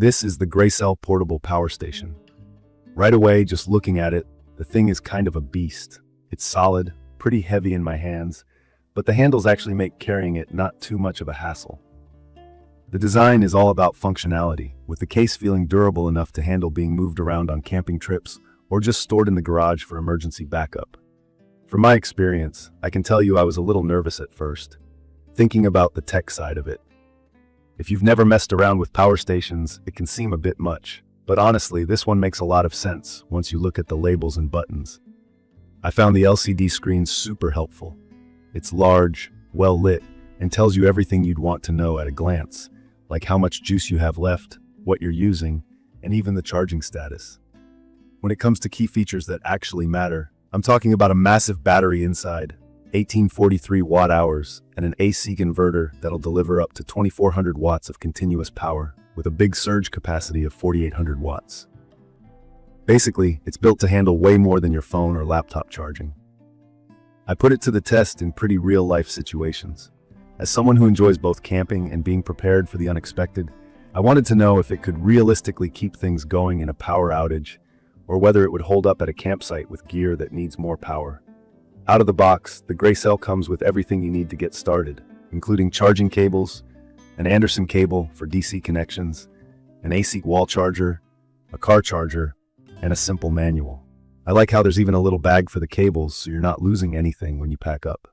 This is the GRECELL portable power station. Right away, just looking at it, the thing is kind of a beast. It's solid, pretty heavy in my hands, but the handles actually make carrying it not too much of a hassle. The design is all about functionality, with the case feeling durable enough to handle being moved around on camping trips or just stored in the garage for emergency backup. From my experience, I can tell you I was a little nervous at first, thinking about the tech side of it. If you've never messed around with power stations, it can seem a bit much, but honestly, this one makes a lot of sense once you look at the labels and buttons. I found the LCD screen super helpful. It's large, well lit, and tells you everything you'd want to know at a glance, like how much juice you have left, what you're using, and even the charging status. When it comes to key features that actually matter, I'm talking about a massive battery inside, 1843 watt hours, and an AC converter that'll deliver up to 2400 watts of continuous power with a big surge capacity of 4800 watts. Basically, it's built to handle way more than your phone or laptop charging. I put it to the test in pretty real-life situations. As someone who enjoys both camping and being prepared for the unexpected, I wanted to know if it could realistically keep things going in a power outage, or whether it would hold up at a campsite with gear that needs more power. Out of the box, the GRECELL comes with everything you need to get started, including charging cables, an Anderson cable for DC connections, an AC wall charger, a car charger, and a simple manual. I like how there's even a little bag for the cables so you're not losing anything when you pack up.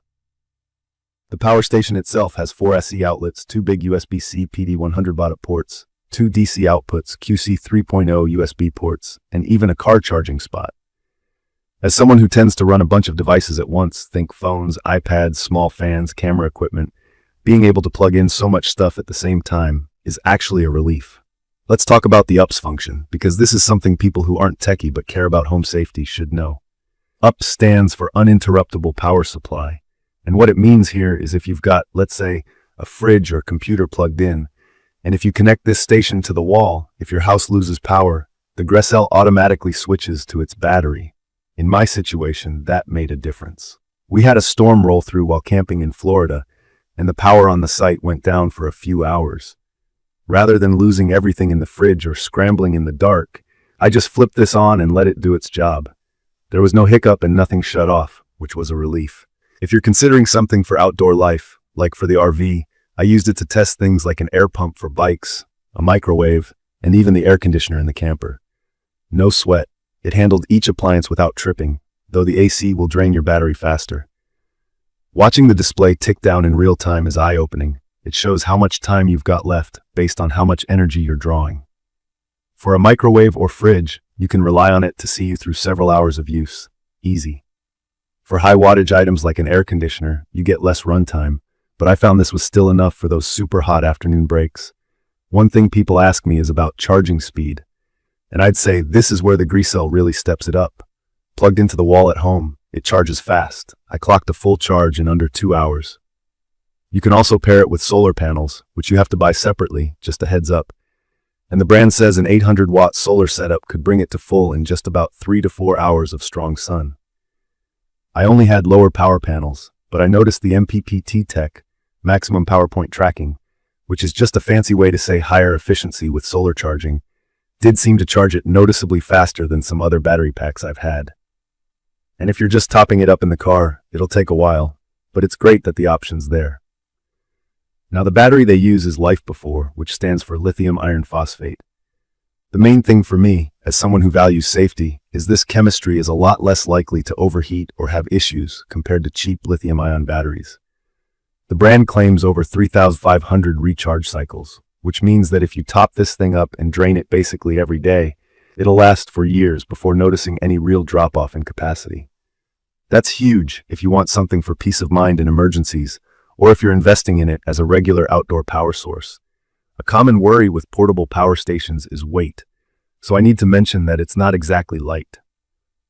The power station itself has 4 SE outlets, 2 big USB-C PD 100 ports, 2 DC outputs, QC 3.0 USB ports, and even a car charging spot. As someone who tends to run a bunch of devices at once, think phones, iPads, small fans, camera equipment, being able to plug in so much stuff at the same time is actually a relief. Let's talk about the UPS function, because this is something people who aren't techie but care about home safety should know. UPS stands for uninterruptible power supply, and what it means here is if you've got, let's say, a fridge or computer plugged in, and if you connect this station to the wall, if your house loses power, the GRECELL automatically switches to its battery. In my situation, that made a difference. We had a storm roll through while camping in Florida, and the power on the site went down for a few hours. Rather than losing everything in the fridge or scrambling in the dark, I just flipped this on and let it do its job. There was no hiccup and nothing shut off, which was a relief. If you're considering something for outdoor life, like for the RV, I used it to test things like an air pump for bikes, a microwave, and even the air conditioner in the camper. No sweat. It handled each appliance without tripping, though the AC will drain your battery faster. Watching the display tick down in real time is eye-opening. It shows how much time you've got left based on how much energy you're drawing. For a microwave or fridge, you can rely on it to see you through several hours of use. Easy. For high wattage items like an air conditioner, you get less runtime, but I found this was still enough for those super hot afternoon breaks. One thing people ask me is about charging speed, and I'd say this is where the GRECELL really steps it up. Plugged into the wall at home, it charges fast. I clocked a full charge in under 2 hours. You can also pair it with solar panels, which you have to buy separately, just a heads up. And the brand says an 800-watt solar setup could bring it to full in just about 3 to 4 hours of strong sun. I only had lower power panels, but I noticed the MPPT tech, maximum power point tracking, which is just a fancy way to say higher efficiency with solar charging, did seem to charge it noticeably faster than some other battery packs I've had. And if you're just topping it up in the car, it'll take a while, but it's great that the option's there. Now the battery they use is LiFePO4, which stands for lithium iron phosphate. The main thing for me, as someone who values safety, is this chemistry is a lot less likely to overheat or have issues compared to cheap lithium-ion batteries. The brand claims over 3,500 recharge cycles, which means that if you top this thing up and drain it basically every day, it'll last for years before noticing any real drop-off in capacity. That's huge if you want something for peace of mind in emergencies, or if you're investing in it as a regular outdoor power source. A common worry with portable power stations is weight, so I need to mention that it's not exactly light.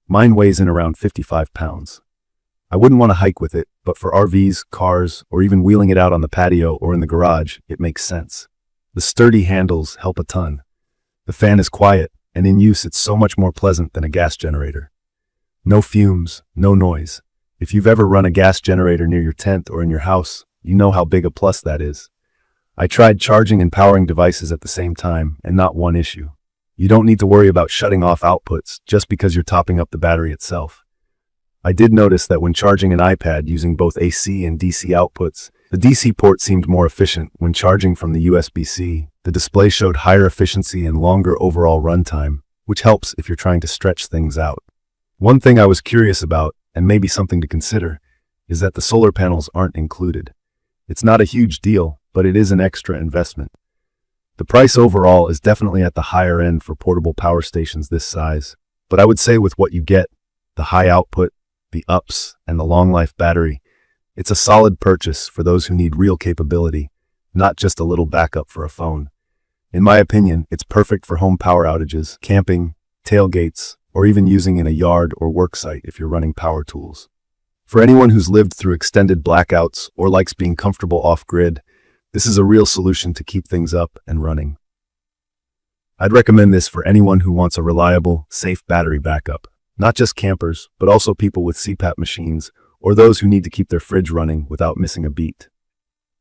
Mine weighs in around 55 pounds. I wouldn't want to hike with it, but for RVs, cars, or even wheeling it out on the patio or in the garage, it makes sense. The sturdy handles help a ton. The fan is quiet, and in use it's so much more pleasant than a gas generator. No fumes, no noise. If you've ever run a gas generator near your tent or in your house, you know how big a plus that is. I tried charging and powering devices at the same time, and not one issue. You don't need to worry about shutting off outputs just because you're topping up the battery itself. I did notice that when charging an iPad using both AC and DC outputs, the DC port seemed more efficient. When charging from the USB-C, the display showed higher efficiency and longer overall runtime, which helps if you're trying to stretch things out. One thing I was curious about, and maybe something to consider, is that the solar panels aren't included. It's not a huge deal, but it is an extra investment. The price overall is definitely at the higher end for portable power stations this size, but I would say with what you get, the high output, the ups, and the long-life battery, it's a solid purchase for those who need real capability, not just a little backup for a phone. In my opinion, it's perfect for home power outages, camping, tailgates, or even using in a yard or work site if you're running power tools. For anyone who's lived through extended blackouts or likes being comfortable off-grid, this is a real solution to keep things up and running. I'd recommend this for anyone who wants a reliable, safe battery backup. Not just campers, but also people with CPAP machines or those who need to keep their fridge running without missing a beat.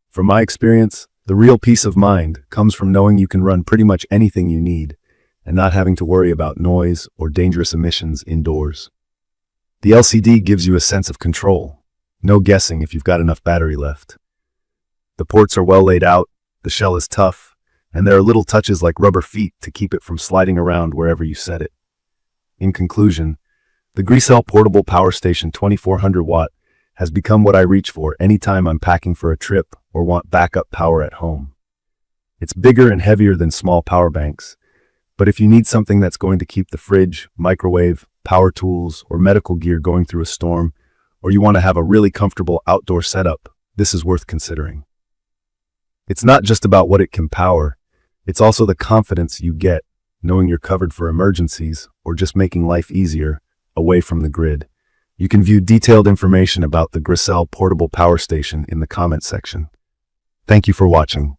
From my experience, the real peace of mind comes from knowing you can run pretty much anything you need and not having to worry about noise or dangerous emissions indoors. The LCD gives you a sense of control. No guessing if you've got enough battery left. The ports are well laid out, the shell is tough, and there are little touches like rubber feet to keep it from sliding around wherever you set it. In conclusion, the GRECELL Portable Power Station 2400 watt has become what I reach for anytime I'm packing for a trip or want backup power at home. It's bigger and heavier than small power banks, but if you need something that's going to keep the fridge, microwave, power tools, or medical gear going through a storm, or you want to have a really comfortable outdoor setup, this is worth considering. It's not just about what it can power, it's also the confidence you get knowing you're covered for emergencies or just making life easier away from the grid. You can view detailed information about the GRECELL Portable Power Station in the comment section. Thank you for watching.